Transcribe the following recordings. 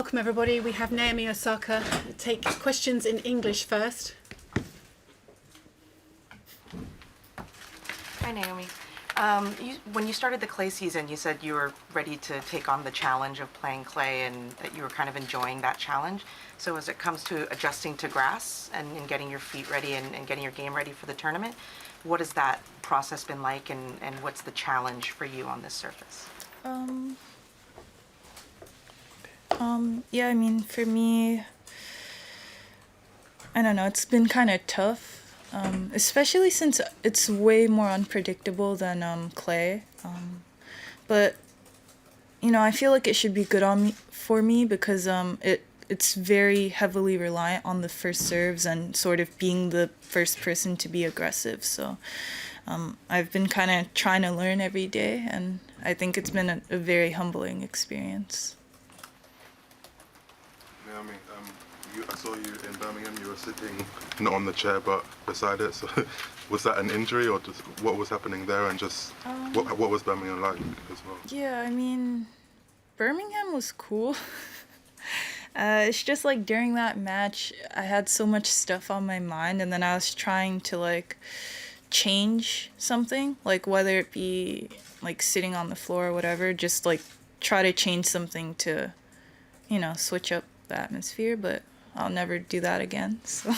welcome everybody. We have Naomi Osaka take questions in English first. Hi, Naomi. When you started the clay season, you said you were ready to take on the challenge of playing clay and that you were kind of enjoying that challenge. So as it comes to adjusting to grass and getting your feet ready and getting your game ready for the tournament, what has that process been like, and what's the challenge for you on this surface? Yeah, I mean, for me, I don't know, it's been kind of tough, especially since it's way more unpredictable than clay. But, you know, I feel like it should be good for me because it's very heavily reliant on the first serves and sort of being the first person to be aggressive. So I've been kind of trying to learn every day, and I think it's been a very humbling experience. Naomi, I saw you in Birmingham. You were sitting not on the chair but beside it. So, was that an injury, or just what was happening there, and just what was Birmingham like as well? Yeah, I mean, Birmingham was cool. It's just like during that match, I had so much stuff on my mind, and then I was trying to like change something, like whether it be like sitting on the floor or whatever, just like try to change something to, you know, switch up the atmosphere, but I'll never do that again, so.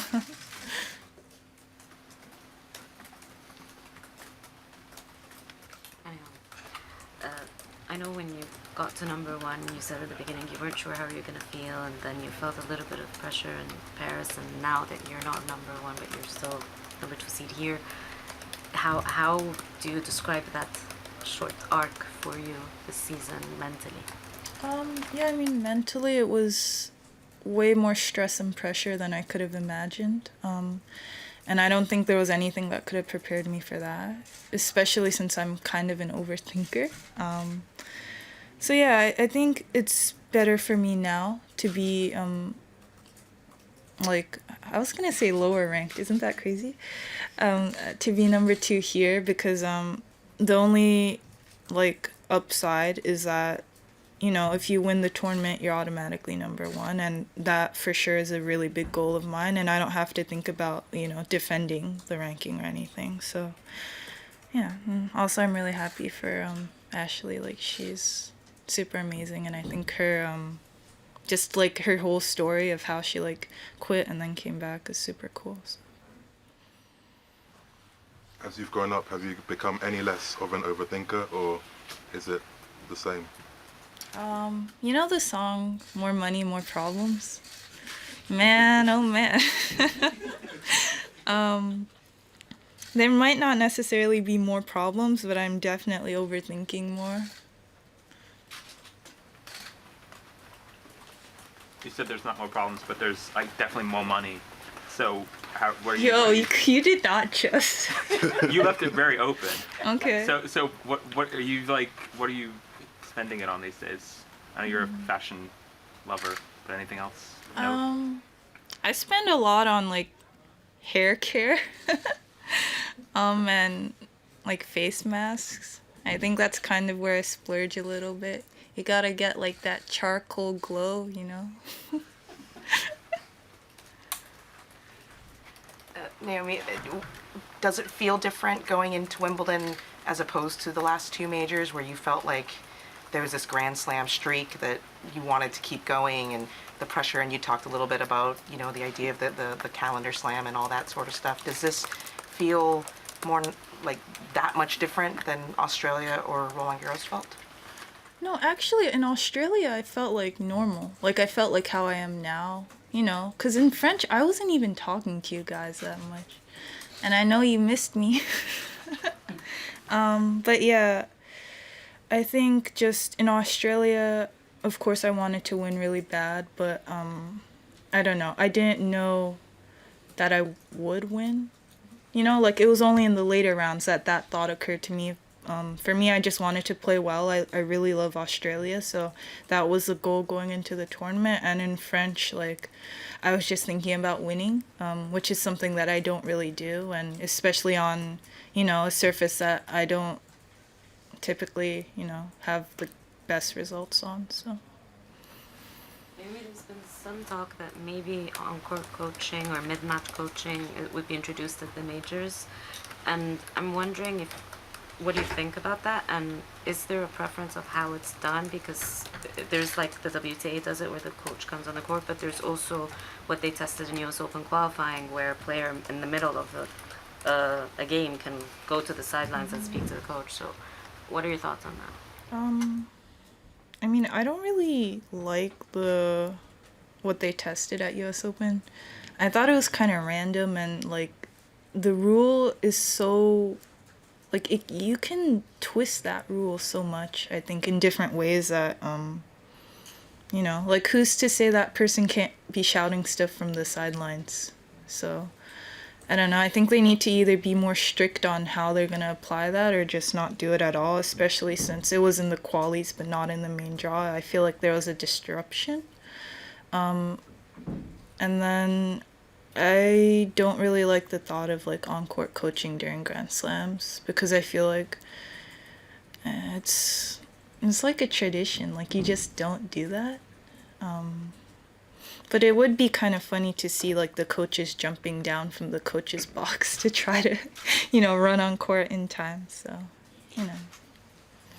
I know when you got to number one, you said at the beginning you weren't sure how you were going to feel, and then you felt a little bit of pressure in Paris, and now that you're not number one, but you're still number 2 seed here, how do you describe that short arc for you this season mentally? Yeah, I mean, mentally it was way more stress and pressure than I could have imagined. And I don't think there was anything that could have prepared me for that, especially since I'm kind of an overthinker. So yeah, I think it's better for me now to be, like, I was gonna say lower ranked, isn't that crazy? To be number 2 here, because the only, like, upside is that, you know, if you win the tournament, you're automatically number 1, and that for sure is a really big goal of mine, and I don't have to think about, you know, defending the ranking or anything. So, yeah. Also, I'm really happy for Ashley. Like, she's super amazing, and I think her, just, like, her whole story of how she, like, quit and then came back is super cool. So. As you've grown up, have you become any less of an overthinker, or is it the same? You know the song, More Money, More Problems? Man, oh man. There might not necessarily be more problems, but I'm definitely overthinking more. You said there's not more problems, but there's like definitely more money. So where you? Yo, you did not just. You left it very open. Okay. So what are you like? What are you spending it on these days? I know you're a fashion lover, but anything else? No? I spend a lot on like hair care, and like face masks. I think that's kind of where I splurge a little bit. You gotta get like that charcoal glow, you know? Naomi, does it feel different going into Wimbledon as opposed to the last 2 majors where you felt like there was this Grand Slam streak that you wanted to keep going, and the pressure, and you talked a little bit about, you know, the idea of the calendar slam and all that sort of stuff. Does this feel more like that much different than Australia or Roland Garros felt? No, actually, in Australia, I felt like normal. Like, I felt like how I am now, you know? Because in French, I wasn't even talking to you guys that much. And I know you missed me. But yeah, I think just in Australia, of course, I wanted to win really bad, but I don't know. I didn't know that I would win. You know, like, it was only in the later rounds that thought occurred to me. For me, I just wanted to play well. I really love Australia, so that was the goal going into the tournament. And in French, like, I was just thinking about winning, which is something that I don't really do, and especially on, you know, a surface that I don't typically, you know, have the best results on, so. Maybe there's been some talk that maybe on-court coaching or mid-match coaching would be introduced at the majors, and I'm wondering if what do you think about that, and is there a preference of how it's done? Because there's like the WTA does it where the coach comes on the court, but there's also what they tested in US Open qualifying where a player in the middle of a game can go to the sidelines and speak to the coach. So what are your thoughts on that? I mean, I don't really like what they tested at US Open. I thought it was kind of random, and like the rule is so like you can twist that rule so much, I think, in different ways that you know, like who's to say that person can't be shouting stuff from the sidelines? So I don't know. I think they need to either be more strict on how they're gonna apply that or just not do it at all, especially since it was in the qualies but not in the main draw. I feel like there was a disruption. And then I don't really like the thought of like on-court coaching during Grand Slams because I feel like it's like a tradition. Like you just don't do that. But it would be kind of funny to see like the coaches jumping down from the coach's box to try to, you know, run on court in time. So, you know.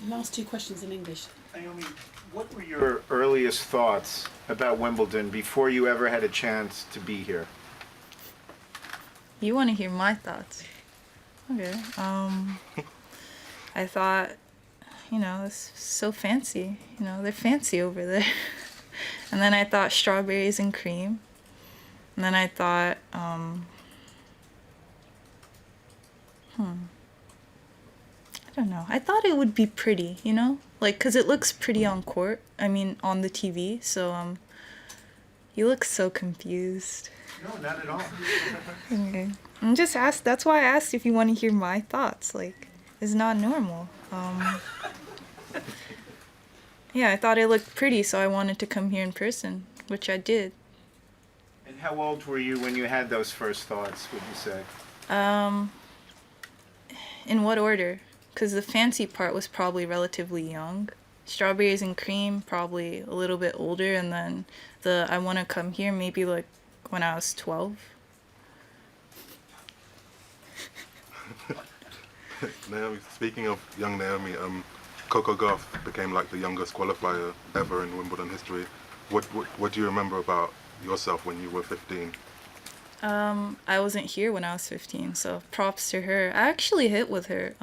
Last two questions in English. Naomi, what were your earliest thoughts about Wimbledon before you ever had a chance to be here? You want to hear my thoughts? Okay. I thought, you know, it's so fancy. You know, they're fancy over there. And then I thought strawberries and cream. And then I thought, I don't know. I thought it would be pretty, you know? Like, because it looks pretty on court. I mean, on the TV. So, you look so confused. No, not at all. Okay. I'm just asked. That's why I asked if you want to hear my thoughts. Like, it's not normal. Yeah, I thought it looked pretty, so I wanted to come here in person, which I did. And how old were you when you had those first thoughts, would you say? In what order? Because the fancy part was probably relatively young. Strawberries and cream, probably a little bit older, and then the I want to come here maybe like when I was 12. Naomi, speaking of young Naomi, Coco Gauff became like the youngest qualifier ever in Wimbledon history. What do you remember about yourself when you were 15? I wasn't here when I was 15, so props to her. I actually hit with her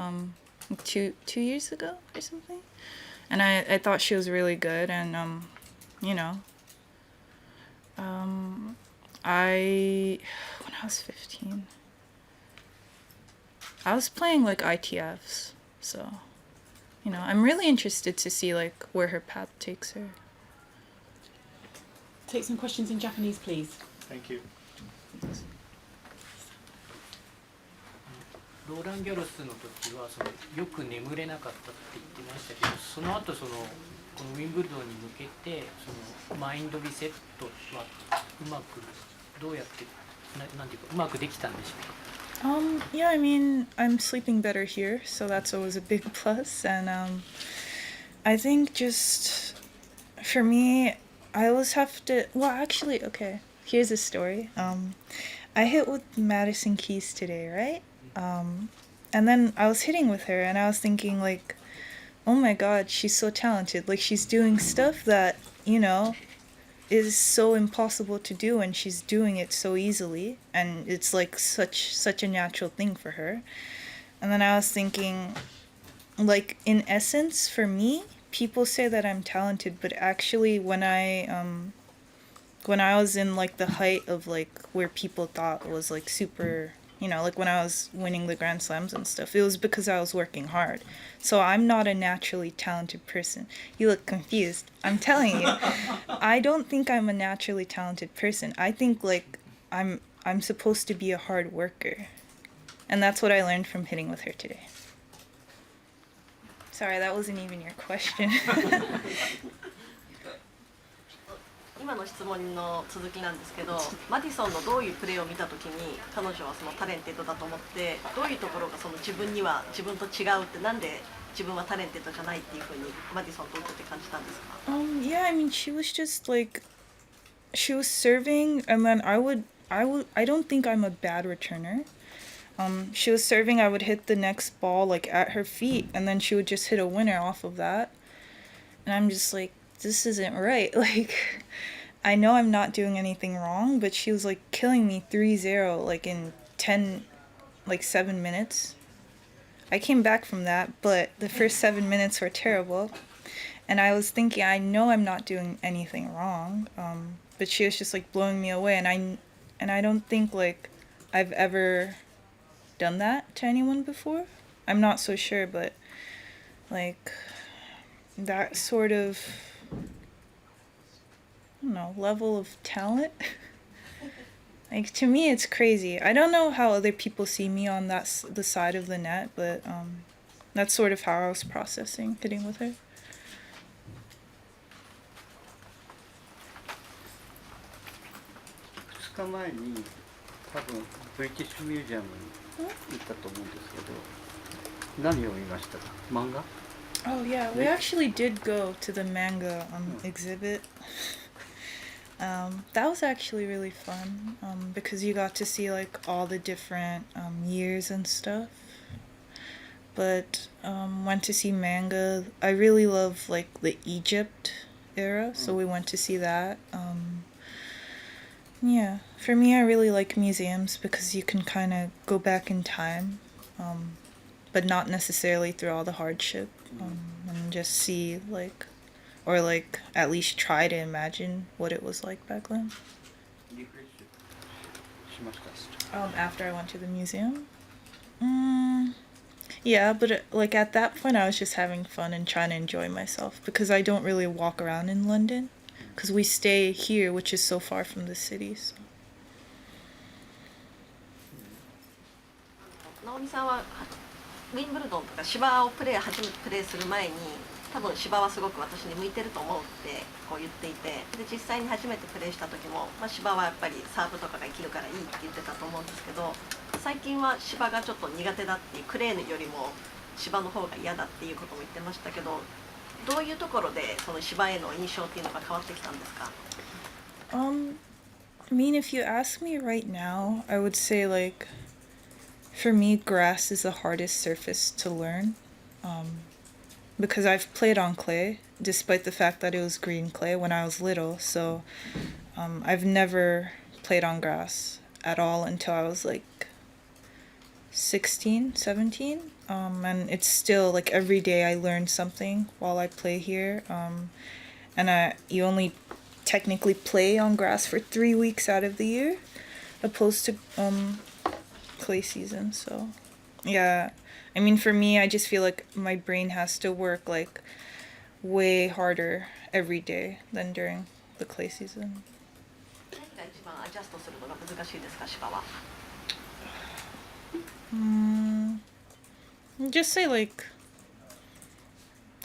two years ago or something, and I thought she was really good, and you know, when I was 15, I was playing like ITFs, so you know, I'm really interested to see like where her path takes her. Take some questions in Japanese, please. Thank you. ローラン・ギャロスの時はよく眠れなかったって言ってましたけど、その後このウィンブルドンに向けてマインドリセットはうまくどうやってなんていうかうまくできたんでしょうか。Yeah, I mean, I'm sleeping better here, so that's always a big plus. And I think just for me, I always have to. Well, actually, okay. Here's a story. I hit with Madison Keys today, right? And then I was hitting with her, and I was thinking like, oh my God, she's so talented. Like she's doing stuff that, you know, is so impossible to do, and she's doing it so easily, and it's like such a natural thing for her. And then I was thinking, like in essence, for me, people say that I'm talented, but actually when I was in like the height of like where people thought was like super, you know, like when I was winning the Grand Slams and stuff, it was because I was working hard. So I'm not a naturally talented person. You look confused. I'm telling you. I don't think I'm a naturally talented person. I think like I'm supposed to be a hard worker. And that's what I learned from hitting with her today. Sorry, that wasn't even your question. 今の質問の続きなんですけど、マディソンのどういうプレーを見たときに彼女はそのタレンテッドだと思って、どういうところがその自分には自分と違うって、なんで自分はタレンテッドじゃないっていうふうにマディソンと受けて感じたんですか？ Yeah, I mean, she was just like she was serving, and then I don't think I'm a bad returner. She was serving, I would hit the next ball like at her feet, and then she would just hit a winner off of that. And I'm just like, this isn't right. Like, I know I'm not doing anything wrong, but she was like killing me 3-0 like in 7 minutes. I came back from that, but the first 7 minutes were terrible. And I was thinking, I know I'm not doing anything wrong, but she was just like blowing me away, and I don't think like I've ever done that to anyone before. I'm not so sure, but like that sort of, I don't know, level of talent. Like, to me, it's crazy. I don't know how other people see me on the side of the net, but that's sort of how I was processing hitting with her. 2日前に多分ブリティッシュミュージアムに行ったと思うんですけど、何を見ましたか？漫画？ Oh yeah, we actually did go to the manga exhibit. That was actually really fun because you got to see like all the different years and stuff. But went to see manga. I really love like the Egypt era, so we went to see that. Yeah, for me, I really like museums because you can kind of go back in time, but not necessarily through all the hardship, and just see like, or like at least try to imagine what it was like back then. After I went to the museum? Yeah, but like at that point I was just having fun and trying to enjoy myself because I don't really walk around in London because we stay here, which is so far from the city. So. 直美さんはウィンブルドンとか芝を初めてプレーする前に多分芝はすごく私に向いてると思うってこう言っていて、で実際に初めてプレーした時も、芝はやっぱりサーブとかが生きるからいいって言ってたと思うんですけど、最近は芝がちょっと苦手だっていう、クレーよりも芝の方が嫌だっていうことも言ってましたけど、どういうところでその芝への印象っていうのが変わってきたんですか？ I mean, if you ask me right now, I would say like, for me, grass is the hardest surface to learn. Because I've played on clay, despite the fact that it was green clay when I was little. So I've never played on grass at all until I was like 16, 17. And it's still like every day I learn something while I play here. And you only technically play on grass for 3 weeks out of the year, opposed to clay season. So yeah, I mean, for me, I just feel like my brain has to work like way harder every day than during the clay season. 何が一番アジャストするのが難しいですか、芝は？ Just say like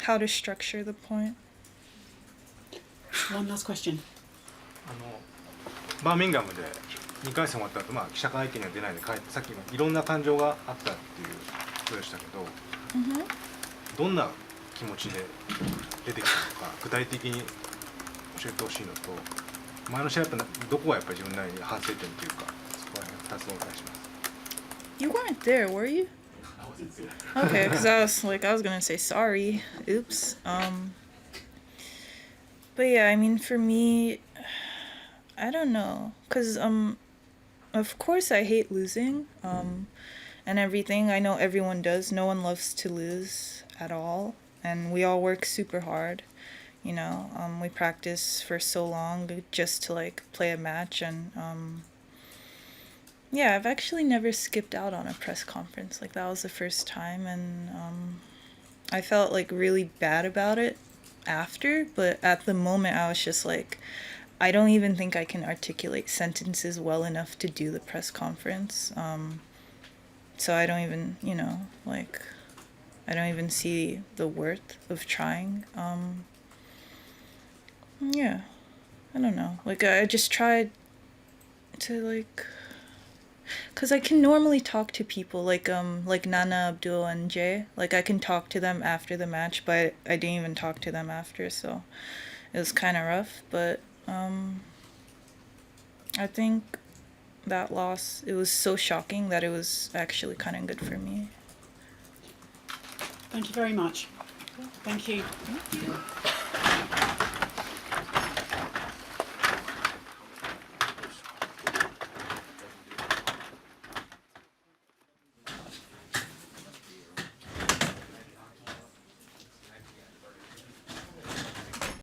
how to structure the point. One last question. バーミンガムで2回戦終わった後、記者会見には出ないで帰って、さっきもいろんな感情があったっていうことでしたけど、どんな気持ちで出てきたのか具体的に教えてほしいのと、前の試合やっぱどこがやっぱり自分なりに反省点というか、そこら辺2つお願いします。 You weren't there, were you? Okay, because I was gonna say sorry. Oops. But yeah, I mean, for me, I don't know, because of course I hate losing, and everything. I know everyone does. No one loves to lose at all, and we all work super hard. You know, we practice for so long just to like play a match, and yeah, I've actually never skipped out on a press conference. Like, that was the first time, and I felt like really bad about it after, but at the moment I was just like, I don't even think I can articulate sentences well enough to do the press conference. So I don't even, like, I don't even see the worth of trying. Yeah, I don't know. Like, I just tried to, like, because I can normally talk to people, like Nana, Abdul, and Jay. Like, I can talk to them after the match, but I didn't even talk to them after, so it was kind of rough. But I think that loss, it was so shocking that it was actually kind of good for me. Thank you very much. Thank you.